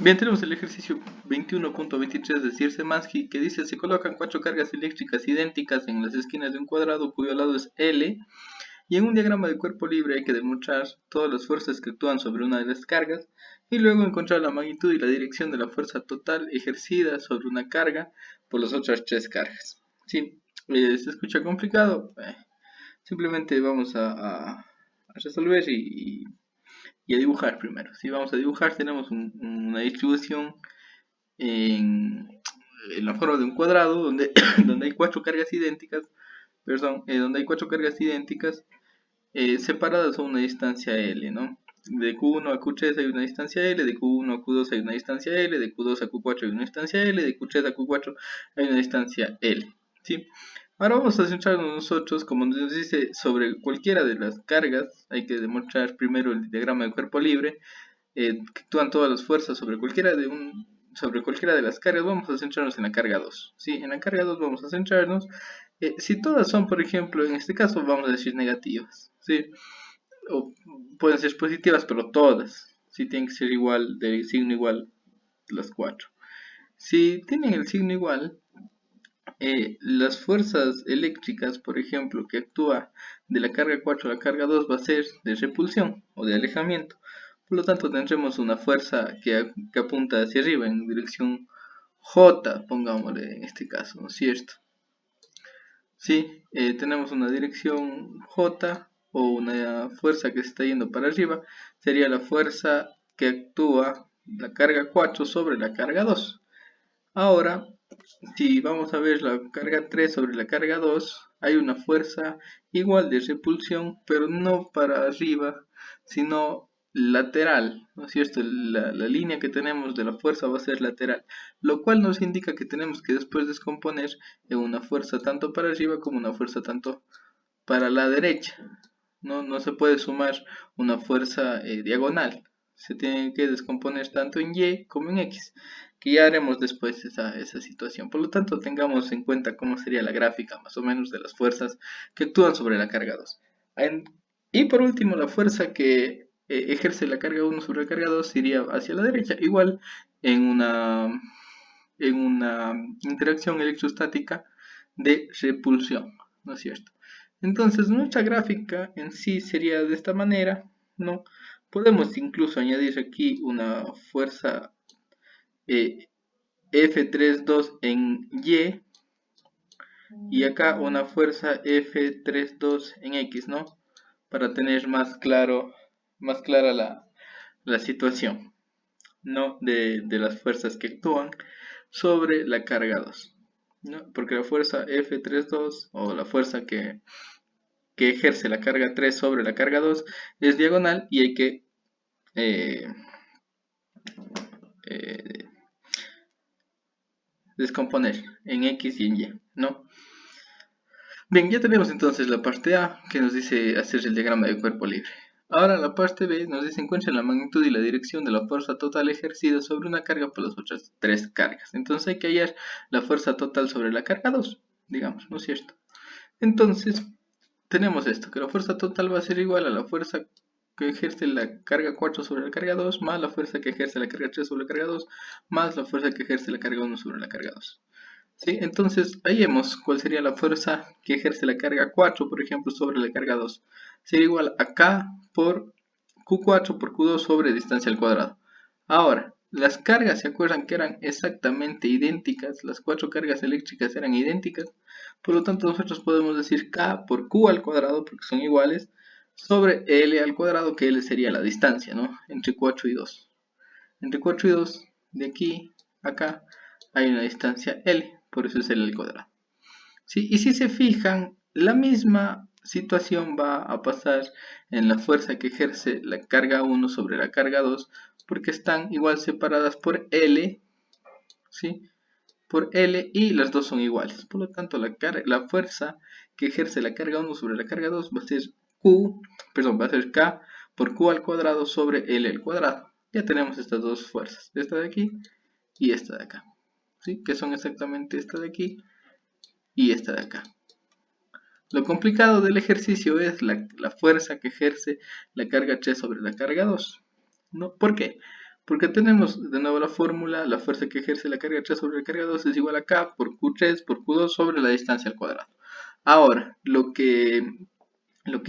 Bien, tenemos el ejercicio 21.23 de Szymanski que dice: se colocan 4 cargas eléctricas idénticas en las esquinas de un cuadrado cuyo lado es L, y en un diagrama de cuerpo libre hay que demostrar todas las fuerzas que actúan sobre una de las cargas y luego encontrar la magnitud y la dirección de la fuerza total ejercida sobre una carga por las otras 3 cargas. Sí, se escucha complicado. Simplemente vamos a resolver y a dibujar primero. Si vamos a dibujar, tenemos una distribución en la forma de un cuadrado donde, donde hay 4 cargas idénticas, donde hay 4 cargas idénticas separadas a una distancia L, ¿no? De Q1 a Q3 hay una distancia L, de Q1 a Q2 hay una distancia L, de Q2 a Q4 hay una distancia L, de Q3 a Q4 hay una distancia L, ¿sí? Ahora vamos a centrarnos nosotros, como nos dice, sobre cualquiera de las cargas. Hay que demostrar primero el diagrama de cuerpo libre, que actúan todas las fuerzas sobre cualquiera de las cargas. Vamos a centrarnos en la carga 2, ¿sí? En la carga 2 vamos a centrarnos. Si todas son, por ejemplo, en este caso vamos a decir negativas, ¿sí? O pueden ser positivas, pero todas, ¿sí? Tienen que ser igual, de signo igual las 4. Si tienen el signo igual, las fuerzas eléctricas, por ejemplo, que actúa de la carga 4 a la carga 2 va a ser de repulsión o de alejamiento. Por lo tanto, tendremos una fuerza que apunta hacia arriba en dirección J, pongámosle en este caso, ¿no es cierto? Sí, tenemos una dirección J o una fuerza que se está yendo para arriba. Sería la fuerza que actúa la carga 4 sobre la carga 2. Ahora, si vamos a ver la carga 3 sobre la carga 2, hay una fuerza igual de repulsión, pero no para arriba, sino lateral, ¿no es cierto? La línea que tenemos de la fuerza va a ser lateral, lo cual nos indica que tenemos que después descomponer en una fuerza tanto para arriba como una fuerza tanto para la derecha. No se puede sumar una fuerza diagonal, se tiene que descomponer tanto en Y como en X, que ya haremos después esa situación. Por lo tanto, tengamos en cuenta cómo sería la gráfica más o menos de las fuerzas que actúan sobre la carga 2. Y por último, la fuerza que ejerce la carga 1 sobre la carga 2 iría hacia la derecha, igual en una interacción electrostática de repulsión, ¿no es cierto? Entonces nuestra gráfica en sí sería de esta manera, ¿no? Podemos incluso añadir aquí una fuerza F32 en y acá una fuerza F32 en X, ¿no? Para tener más clara la situación, ¿no? De las fuerzas que actúan sobre la carga 2, ¿no? Porque la fuerza F32 o la fuerza que ejerce la carga 3 sobre la carga 2 es diagonal y hay que eh, descomponer en X y en Y, ¿no? Bien, ya tenemos entonces la parte A que nos dice hacer el diagrama de cuerpo libre. Ahora la parte B nos dice encuentra la magnitud y la dirección de la fuerza total ejercida sobre una carga por las otras 3 cargas. Entonces hay que hallar la fuerza total sobre la carga 2, digamos, ¿no es cierto? Entonces tenemos esto, que la fuerza total va a ser igual a la fuerza que ejerce la carga 4 sobre la carga 2, más la fuerza que ejerce la carga 3 sobre la carga 2, más la fuerza que ejerce la carga 1 sobre la carga 2. ¿Sí? Entonces, hallemos cuál sería la fuerza que ejerce la carga 4, por ejemplo, sobre la carga 2. Sería igual a K por Q4 por Q2 sobre distancia al cuadrado. Ahora, las cargas, ¿se acuerdan que eran exactamente idénticas? Las 4 cargas eléctricas eran idénticas. Por lo tanto, nosotros podemos decir K por Q al cuadrado, porque son iguales, sobre L al cuadrado, que L sería la distancia, ¿no? Entre 4 y 2. Entre 4 y 2, de aquí a acá, hay una distancia L, por eso es L al cuadrado. ¿Sí? Y si se fijan, la misma situación va a pasar en la fuerza que ejerce la carga 1 sobre la carga 2, porque están igual separadas por L, ¿sí? Por L y las dos son iguales. Por lo tanto, la fuerza que ejerce la carga 1 sobre la carga 2 va a ser va a ser K por Q al cuadrado sobre L al cuadrado. Ya tenemos estas dos fuerzas, esta de aquí y esta de acá, ¿sí? Que son exactamente esta de aquí y esta de acá. Lo complicado del ejercicio es la fuerza que ejerce la carga 3 sobre la carga 2, ¿no? ¿Por qué? Porque tenemos de nuevo la fórmula, la fuerza que ejerce la carga 3 sobre la carga 2 es igual a K por Q3 por Q2 sobre la distancia al cuadrado. Ahora, lo que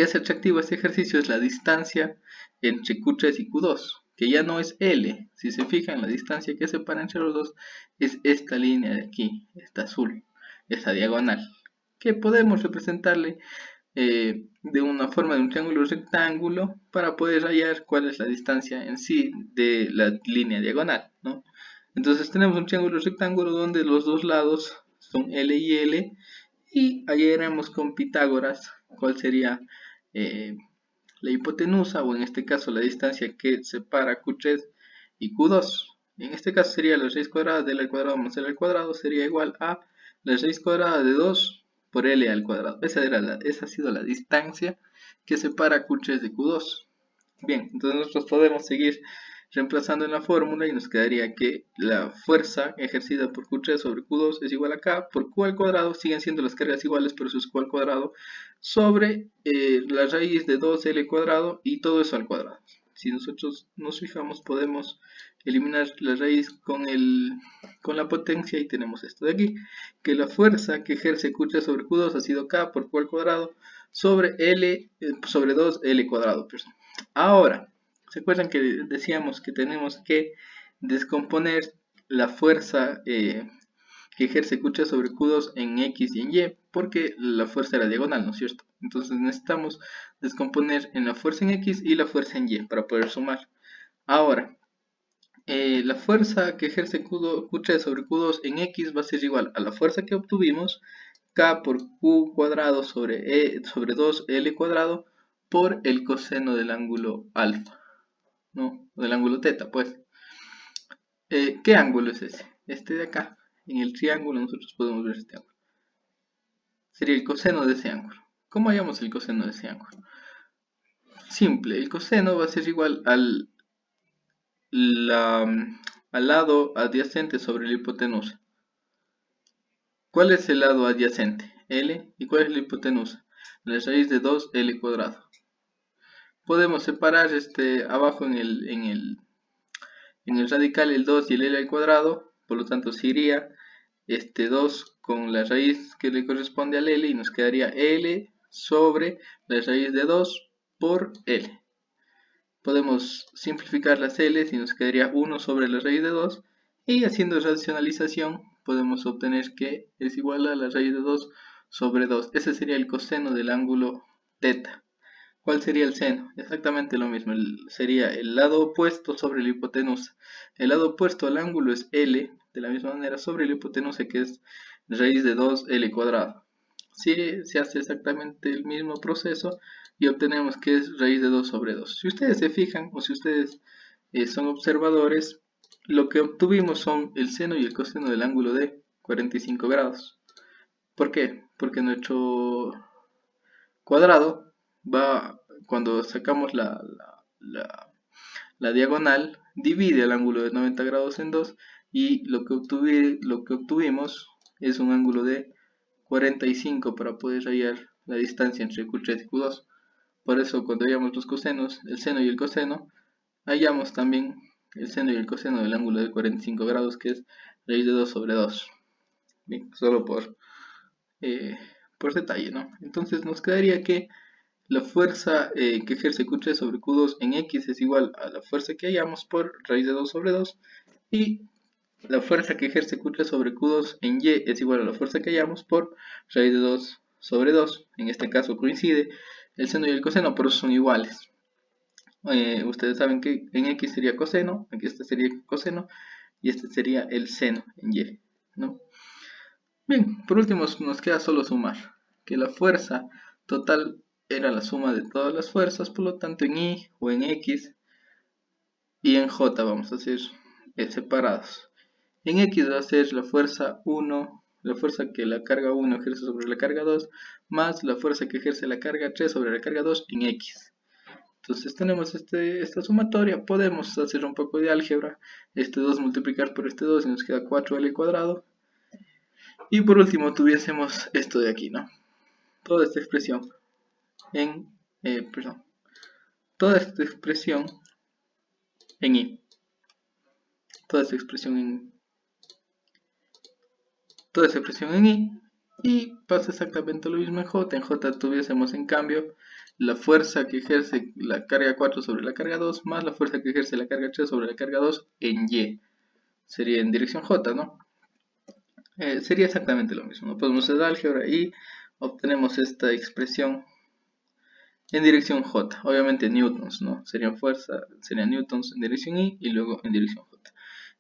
hace atractivo este ejercicio es la distancia entre Q3 y Q2, que ya no es L. Si se fijan, la distancia que separa entre los dos es esta línea de aquí, esta azul, esta diagonal, que podemos representarle de una forma de un triángulo rectángulo para poder hallar cuál es la distancia en sí de la línea diagonal, ¿no? Entonces tenemos un triángulo rectángulo donde los dos lados son L y L y hallaremos con Pitágoras cuál sería la hipotenusa o en este caso la distancia que separa Q3 y Q2. En este caso sería la raíz cuadrada de L al cuadrado más L al cuadrado sería igual a la raíz cuadrada de 2 por L al cuadrado. Esa ha sido la distancia que separa Q3 de Q2. Bien, entonces nosotros podemos seguir reemplazando en la fórmula y nos quedaría que la fuerza ejercida por Q3 sobre Q2 es igual a K por Q al cuadrado, siguen siendo las cargas iguales, pero eso es Q al cuadrado, sobre la raíz de 2L cuadrado y todo eso al cuadrado. Si nosotros nos fijamos podemos eliminar la raíz con la potencia y tenemos esto de aquí, que la fuerza que ejerce Q3 sobre Q2 ha sido K por Q al cuadrado sobre L sobre 2L cuadrado. Ahora, ¿se acuerdan que decíamos que tenemos que descomponer la fuerza que ejerce Q3 sobre Q2 en X y en Y? Porque la fuerza era diagonal, ¿no es cierto? Entonces necesitamos descomponer en la fuerza en X y la fuerza en Y para poder sumar. Ahora, la fuerza que ejerce Q3 sobre Q2 en X va a ser igual a la fuerza que obtuvimos, K por Q cuadrado sobre 2L cuadrado, por el coseno del ángulo alfa, ¿no? Del ángulo teta, pues. ¿Qué ángulo es ese? Este de acá. En el triángulo nosotros podemos ver este ángulo. Sería el coseno de ese ángulo. ¿Cómo hallamos el coseno de ese ángulo? Simple, el coseno va a ser igual al lado adyacente sobre la hipotenusa. ¿Cuál es el lado adyacente? L. ¿Y cuál es la hipotenusa? La raíz de 2L cuadrado. Podemos separar abajo en el radical el 2 y el L al cuadrado, por lo tanto se iría este 2 con la raíz que le corresponde al L y nos quedaría L sobre la raíz de 2 por L. Podemos simplificar las L y nos quedaría 1 sobre la raíz de 2 y haciendo racionalización podemos obtener que es igual a la raíz de 2 sobre 2. Ese sería el coseno del ángulo teta. ¿Cuál sería el seno? Exactamente lo mismo, sería el lado opuesto sobre la hipotenusa. El lado opuesto al ángulo es L, de la misma manera sobre la hipotenusa que es raíz de 2L cuadrado. Sí, se hace exactamente el mismo proceso y obtenemos que es raíz de 2 sobre 2. Si ustedes se fijan o si ustedes son observadores, lo que obtuvimos son el seno y el coseno del ángulo de 45 grados. ¿Por qué? Porque nuestro cuadrado va, cuando sacamos la diagonal, divide el ángulo de 90 grados en 2 y lo que obtuvimos es un ángulo de 45 para poder hallar la distancia entre Q3 y Q2. Por eso cuando hallamos los cosenos, el seno y el coseno, hallamos también el seno y el coseno del ángulo de 45 grados, que es raíz de 2 sobre 2. Bien, solo por detalle, ¿no? Entonces nos quedaría que la fuerza que ejerce Q3 sobre Q2 en X es igual a la fuerza que hallamos por raíz de 2 sobre 2 y la fuerza que ejerce Q3 sobre Q2 en Y es igual a la fuerza que hallamos por raíz de 2 sobre 2. En este caso coincide el seno y el coseno, por eso son iguales. Ustedes saben que en X sería coseno, aquí este sería coseno y este sería el seno en Y, ¿no? Bien, por último nos queda solo sumar, que la fuerza total era la suma de todas las fuerzas, por lo tanto en Y o en X y en J vamos a hacer separados. En X va a ser la fuerza 1, la fuerza que la carga 1 ejerce sobre la carga 2, más la fuerza que ejerce la carga 3 sobre la carga 2 en X. Entonces tenemos esta sumatoria, podemos hacer un poco de álgebra, este 2 multiplicar por este 2 y nos queda 4L cuadrado. Y por último tuviésemos esto de aquí, ¿no? Toda esta expresión toda esta expresión en Y. toda esta expresión en I, y pasa exactamente lo mismo en J. En J tuviésemos en cambio la fuerza que ejerce la carga 4 sobre la carga 2 más la fuerza que ejerce la carga 3 sobre la carga 2 en Y. Sería en dirección J, ¿no? Sería exactamente lo mismo, ¿no? Podemos hacer álgebra y obtenemos esta expresión en dirección J. Obviamente newtons, ¿no? Serían newtons en dirección Y y luego en dirección J.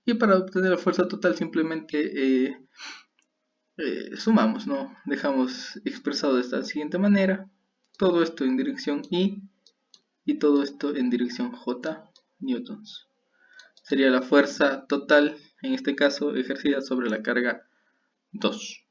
Y para obtener la fuerza total simplemente sumamos, ¿no? Dejamos expresado de esta siguiente manera. Todo esto en dirección Y y todo esto en dirección J newtons. Sería la fuerza total, en este caso, ejercida sobre la carga 2.